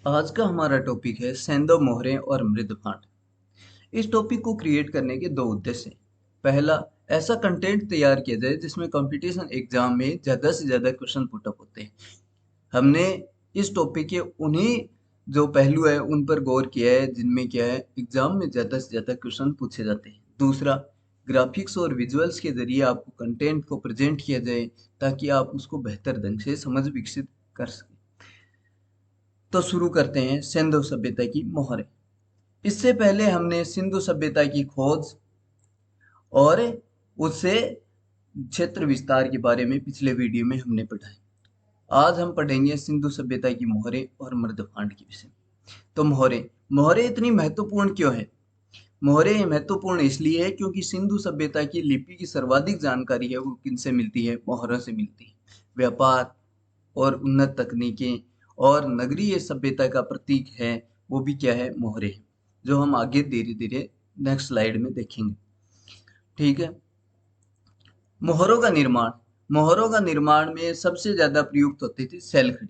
आज का हमारा टॉपिक है सेंधव मोहरें और मृदभांड। इस टॉपिक को क्रिएट करने के दो उद्देश्य हैं। पहला, ऐसा कंटेंट तैयार किया जाए जिसमें कंपटीशन एग्जाम में ज़्यादा से ज़्यादा क्वेश्चन पुटअप होते हैं। हमने इस टॉपिक के उन्हीं जो पहलू है उन पर गौर किया है जिनमें क्या है एग्जाम में ज़्यादा से ज़्यादा क्वेश्चन पूछे जाते हैं। दूसरा, ग्राफिक्स और विजुअल्स के जरिए आपको कंटेंट को प्रेजेंट किया जाए ताकि आप उसको बेहतर ढंग से समझ विकसित कर सकें। तो शुरू करते हैं सिंधु सभ्यता की मोहरें। इससे पहले हमने सिंधु सभ्यता की खोज और उससे क्षेत्र विस्तार के बारे में पिछले वीडियो में हमने पढ़ा है। आज हम पढ़ेंगे सिंधु सभ्यता की मोहरें और मृदभांड के विषय में। तो मोहरें मोहरें इतनी महत्वपूर्ण क्यों है? मोहरें महत्वपूर्ण इसलिए है क्योंकि सिंधु सभ्यता की लिपि की सर्वाधिक जानकारी है वो किनसे मिलती है? मोहरों से मिलती है। व्यापार और उन्नत तकनीकें और नगरीय सभ्यता का प्रतीक है वो भी क्या है? मोहरे, जो हम आगे धीरे धीरे नेक्स्ट स्लाइड में देखेंगे। ठीक है। मोहरों का निर्माण में सबसे ज्यादा प्रयुक्त होती थी सैलखड़ी।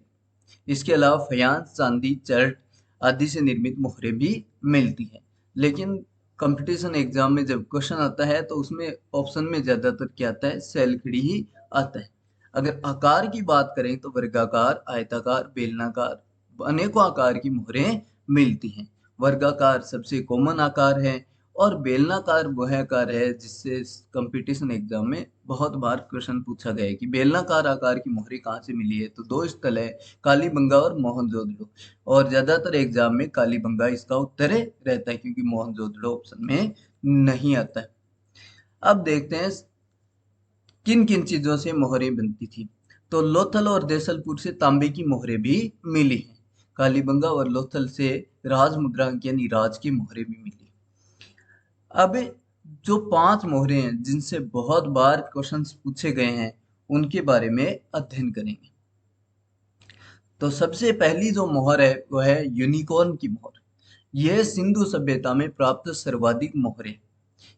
इसके अलावा फयांस, चांदी, चर्ट आदि से निर्मित मोहरें भी मिलती हैं। लेकिन कंपटीशन एग्जाम में जब क्वेश्चन आता है तो उसमें ऑप्शन में ज्यादातर क्या आता है? सैलखड़ी ही आता है। अगर आकार की बात करें तो वर्गाकार, आयताकार, बेलनाकार अनेकों आकार की मोहरें मिलती हैं। वर्गाकार सबसे कॉमन आकार है और बेलनाकार वह आकार है जिससे कंपटीशन एग्जाम में बहुत बार क्वेश्चन पूछा गया है कि बेलनाकार आकार की मोहरें कहाँ से मिली है। तो दो स्थल है, कालीबंगा और मोहनजोदड़ो, और ज्यादातर एग्जाम में कालीबंगा इसका उत्तर रहता है क्योंकि मोहनजोदड़ो ऑप्शन में नहीं आता है। अब देखते हैं किन किन चीजों से मोहरें बनती थी। तो लोथल और देसलपुर से तांबे की मोहरें भी मिली हैं। कालीबंगा और लोथल से राज मुद्रांक यानी राज की मोहरें भी मिली। अब जो 5 मोहरें हैं जिनसे बहुत बार क्वेश्चंस पूछे गए हैं उनके बारे में अध्ययन करेंगे। तो सबसे पहली जो मोहर है वो है यूनिकॉर्न की मोहर। यह सिंधु सभ्यता में प्राप्त सर्वाधिक मोहरें,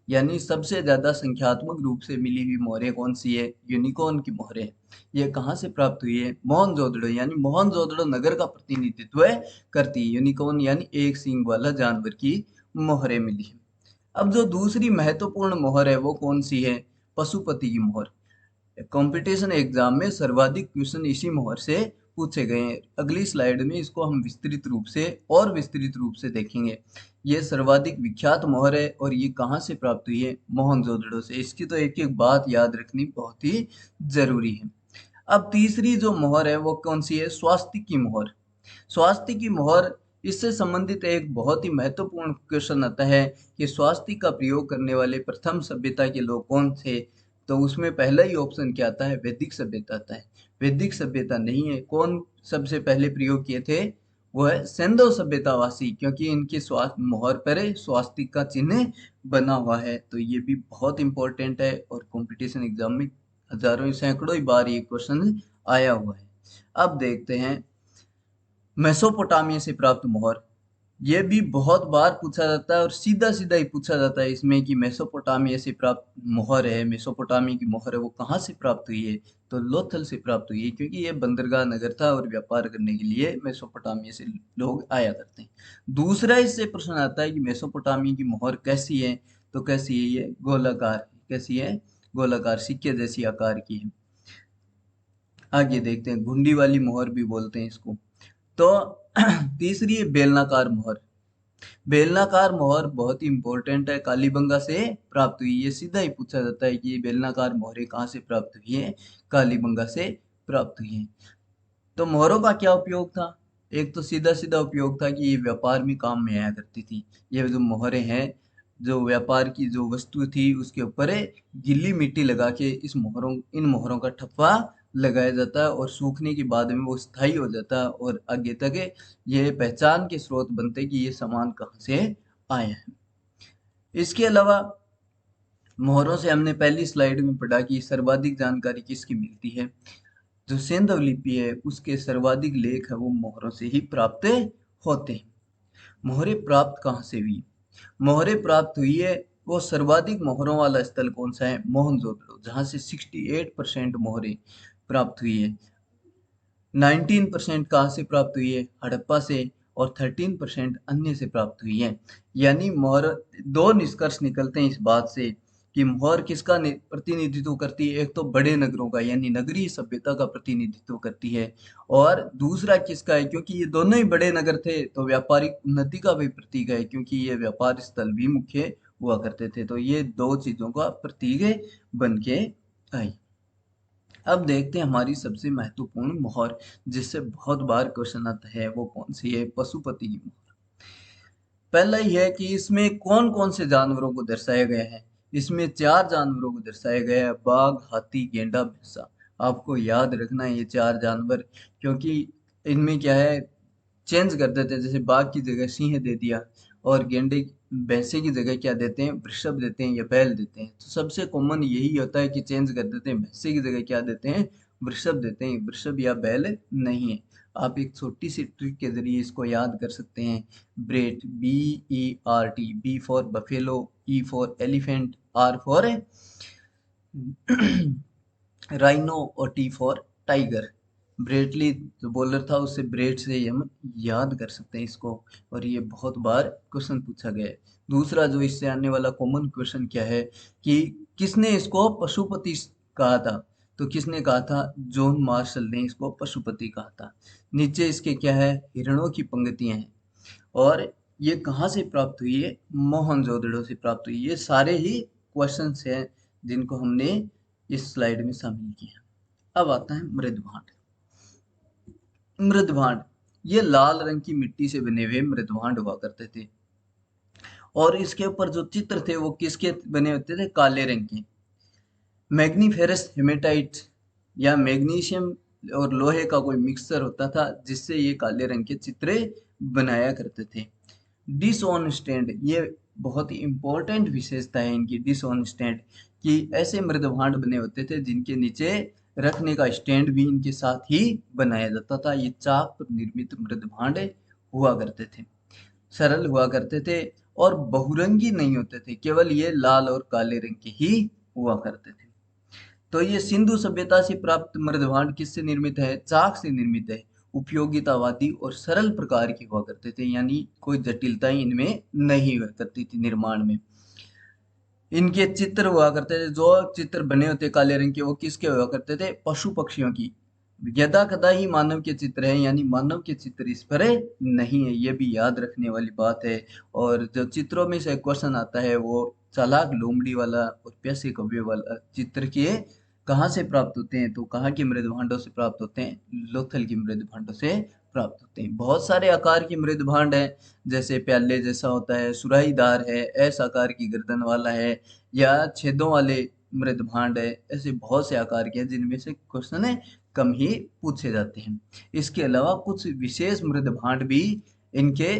यानी सबसे ज्यादा संख्यात्मक रूप से मिली हुई मोहरें कौन सी है? यूनिकॉर्न की मोहरें। यह कहाँ से प्राप्त हुई है? मोहनजोदड़ो, यानी मोहनजोदड़ो नगर का प्रतिनिधित्व करती है। यूनिकॉर्न यानी एक सींग वाला जानवर की मोहरें मिली है। अब जो दूसरी महत्वपूर्ण मोहर है वो कौन सी है? पशुपति की मोहर। कंपटीशन एग्जाम में सर्वाधिक क्वेश्चन इसी मोहर से पूछे गए हैं। अगली स्लाइड में इसको हम विस्तृत रूप से देखेंगे। ये सर्वाधिक विख्यात मोहर है और ये कहाँ से प्राप्त हुई है? मोहनजोदड़ो से। इसकी तो एक एक बात याद रखनी बहुत ही जरूरी है। अब तीसरी जो मोहर है वो कौन सी है? स्वास्तिक की मोहर। स्वास्तिक की मोहर, इससे संबंधित एक बहुत ही महत्वपूर्ण क्वेश्चन आता है कि स्वास्तिक का प्रयोग करने वाले प्रथम सभ्यता के लोग कौन थे? तो उसमें पहला ही ऑप्शन क्या आता है? वैदिक सभ्यता आता है। वैदिक सभ्यता नहीं है। कौन सबसे पहले प्रयोग किए थे? वो है सिंधु सभ्यतावासी, क्योंकि इनके मोहर पर स्वास्तिक का चिन्ह बना हुआ है। तो ये भी बहुत इंपॉर्टेंट है और कंपटीशन एग्जाम में हजारों सैकड़ों ही बार ये क्वेश्चन आया हुआ है। अब देखते हैं मेसोपोटामिया से प्राप्त मोहर। ये भी बहुत बार पूछा जाता है और सीधा सीधा ही पूछा जाता है इसमें कि मेसोपोटामिया से प्राप्त मोहर है, मेसोपोटामिया की मोहर है, वो कहाँ से प्राप्त हुई है? तो लोथल से प्राप्त हुई है, क्योंकि ये बंदरगाह नगर था और व्यापार करने के लिए मेसोपोटामिया से लोग आया करते हैं। दूसरा इससे प्रश्न आता है कि मेसोपोटामिया की मोहर कैसी है? तो कैसी है? ये गोलाकार। कैसी है? गोलाकार, सिक्के जैसी आकार की है। आगे देखते हैं, घुंडी वाली मोहर भी बोलते हैं इसको। तो तीसरी है बेलनाकार मोहर। बेलनाकार मोहर बहुत ही इंपॉर्टेंट है, कालीबंगा से प्राप्त हुई। ये सीधा ही पूछा जाता है कि ये बेलनाकार मोहरें कहाँ से प्राप्त हुई है? कालीबंगा से प्राप्त हुई है। तो मोहरों का क्या उपयोग था? एक तो सीधा सीधा उपयोग था कि ये व्यापार में काम में आया करती थी। ये जो मोहरें हैं, जो व्यापार की जो वस्तु थी उसके ऊपर गीली मिट्टी लगा के इन मोहरों का ठप्पा लगाया जाता है और सूखने के बाद में वो स्थायी हो जाता है और आगे तक ये पहचान के स्रोत बनते कि ये सामान कहाँ से आया है। इसके अलावा मोहरों से हमने पहली स्लाइड में पढ़ा कि सर्वाधिक जानकारी किसकी मिलती है? जो सेंधव लिपि है उसके सर्वाधिक लेख है वो मोहरों से ही प्राप्त होते हैं। मोहरें प्राप्त कहाँ से हुई? मोहरें प्राप्त हुई है वो सर्वाधिक मोहरों वाला स्थल कौन सा है? मोहनजोदड़ो, जहाँ से 68% मोहरें प्राप्त हुई है। 19% कहाँ से प्राप्त हुई है? हड़प्पा से। और 13% अन्य से प्राप्त हुई है। यानी मोहर, दो निष्कर्ष निकलते हैं इस बात से कि मोहर किसका प्रतिनिधित्व करती है। एक तो बड़े नगरों का यानी नगरीय सभ्यता का प्रतिनिधित्व करती है, और दूसरा किसका है, क्योंकि ये दोनों ही बड़े नगर थे तो व्यापारिक उन्नति का भी प्रतीक है, क्योंकि ये व्यापार स्थल भी मुख्य हुआ करते थे। तो ये दो चीजों का प्रतीक बन के आई। अब देखते हैं हमारी सबसे महत्वपूर्ण मोहर, जिससे बहुत बार क्वेश्चन आता है, वो कौन सी है, पशुपति की मोहर। पहला ही है कि इसमें कौन कौन से जानवरों को दर्शाया गया है। इसमें 4 जानवरों को दर्शाया गया है, बाघ, हाथी, गेंडा, भैंसा। आपको याद रखना है ये 4 जानवर, क्योंकि इनमें क्या है, चेंज कर देते हैं। जैसे बाघ की जगह सिंह दे दिया, और गेंडे, भैंसे की जगह क्या देते हैं, वृषभ देते हैं या बैल देते हैं। तो सबसे कॉमन यही होता है कि चेंज कर देते हैं, भैंसे की जगह क्या देते हैं, वृषभ देते हैं। वृषभ या बैल नहीं है। आप एक छोटी सी ट्रिक के जरिए इसको याद कर सकते हैं। Brett, BERT, B for buffalo, E for elephant, R for rhino, और टी फॉर टाइगर। ब्रेटली जो बॉलर था, उससे ब्रेट से ही हम याद कर सकते हैं इसको, और ये बहुत बार क्वेश्चन पूछा गया है। दूसरा जो इससे आने वाला कॉमन क्वेश्चन क्या है कि किसने इसको पशुपति कहा था। तो किसने कहा था, जॉन मार्शल ने इसको पशुपति कहा था। नीचे इसके क्या है, हिरणों की पंक्तियां हैं, और ये कहाँ से प्राप्त हुई है, मोहनजोदड़ो से प्राप्त हुई। ये सारे ही क्वेश्चंस हैं जिनको हमने इस स्लाइड में शामिल किया। अब आता है मृदभांड। मृदभांड, ये लाल रंग की मिट्टी से बने हुए मृदभांड हुआ करते थे, और इसके ऊपर जो चित्र थे वो किसके बने होते थे, काले रंग के। मैग्नीफेरस हेमेटाइट या मैग्नीशियम और लोहे का कोई मिक्सचर होता था, जिससे ये काले रंग के चित्र बनाया करते थे। डिसऑन स्टैंड, ये बहुत ही इंपॉर्टेंट विशेषता है इनकी, डिसऑन स्टैंड, कि ऐसे मृदभांड बने होते थे जिनके नीचे रखने का स्टैंड भी इनके साथ ही बनाया जाता था। ये चाक पर निर्मित मृदभांड हुआ करते थे, सरल हुआ करते थे, और बहुरंगी नहीं होते थे, केवल ये लाल और काले रंग के ही हुआ करते थे। तो ये सिंधु सभ्यता से प्राप्त मृदभांड किससे निर्मित है, चाक से निर्मित है। उपयोगितावादी और सरल प्रकार के हुआ करते थे, यानी कोई जटिलताएं इनमें नहीं हुआ करती थी निर्माण में। इनके चित्र हुआ करते थे, जो चित्र बने होते काले रंग के, वो किसके हुआ करते थे, पशु पक्षियों की। यदा कदा ही मानव के चित्र है, यानी मानव के चित्र इस पर नहीं है, ये भी याद रखने वाली बात है। और जो चित्रों में से क्वेश्चन आता है वो चालाक लोमड़ी वाला और प्यासे कौवे वाला चित्र के कहाँ से प्राप्त होते हैं, तो कहाँ के मृदभांडों से प्राप्त होते हैं, लोथल की मृदभांडों से प्राप्त होते हैं। बहुत सारे आकार के मृदभांड हैं, जैसे प्याले जैसा होता है, सुराहीदार है, एस आकार की गर्दन वाला है, या छेदों वाले मृदभांड है। ऐसे बहुत से आकार के हैं जिनमें से क्वेश्चन है कम ही पूछे जाते हैं। इसके अलावा कुछ विशेष मृदभांड भी इनके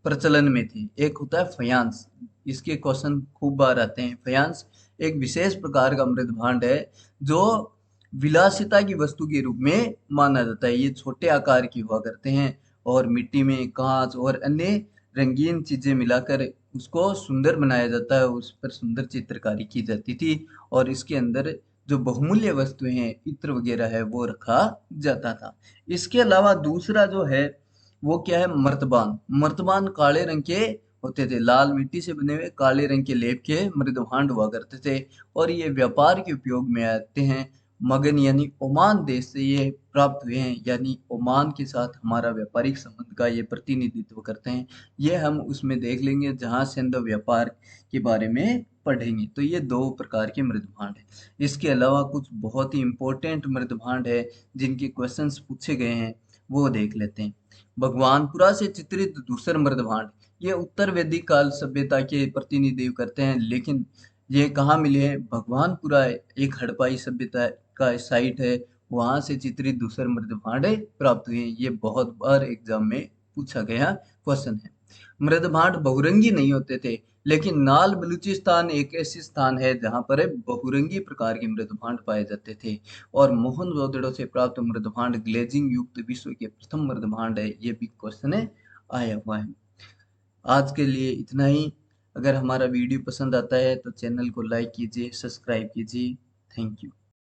प्रचलन में थे। एक होता है फयांस, इसके क्वेश्चन खूब बार आते हैं। फयांस एक विशेष प्रकार का मृदभांड है जो विलासिता की वस्तु के रूप में माना जाता है। ये छोटे आकार की हुआ करते हैं, और मिट्टी में कांच और अन्य रंगीन चीजें मिलाकर उसको सुंदर बनाया जाता है, उस पर सुंदर चित्रकारी की जाती थी, और इसके अंदर जो बहुमूल्य वस्तुएं हैं, इत्र वगैरह है, वो रखा जाता था। इसके अलावा दूसरा जो है वो क्या है, मर्तबान। मर्तबान काले रंग के होते थे, लाल मिट्टी से बने हुए काले रंग के लेप के मृदभांड हुआ करते थे, और ये व्यापार के उपयोग में आते हैं। मगन यानी ओमान देश से ये प्राप्त हुए हैं, यानी ओमान के साथ हमारा व्यापारिक संबंध का ये प्रतिनिधित्व करते हैं। ये हम उसमें देख लेंगे जहाँ सिंधु व्यापार के बारे में पढ़ेंगे। तो ये दो प्रकार के मृदभांड है। इसके अलावा कुछ बहुत ही इंपॉर्टेंट मृदभांड है जिनके क्वेश्चंस पूछे गए हैं, वो देख लेते हैं। भगवानपुरा से चित्रित दूसर मृदभांड, ये उत्तर वैदिक काल सभ्यता के प्रतिनिधित्व करते हैं, लेकिन ये कहाँ मिले हैं, भगवानपुरा एक हड़प्पाई सभ्यता का साइट है, वहां से चित्रित दूसर मृदभांड प्राप्त हुए हैं। ये बहुत बार एग्जाम में पूछा गया क्वेश्चन है। मृदभांड बहुरंगी नहीं होते थे, लेकिन नाल बलूचिस्तान एक ऐसी स्थान है जहां पर बहुरंगी प्रकार के मृदभांड पाए जाते थे, और मोहनजोदड़ो से प्राप्त मृदभांड ग्लेजिंग युक्त विश्व के प्रथम मृदभांड है। ये भी क्वेश्चन है आया हुआ है। आज के लिए इतना ही। अगर हमारा वीडियो पसंद आता है तो चैनल को लाइक कीजिए, सब्सक्राइब कीजिए। Thank you.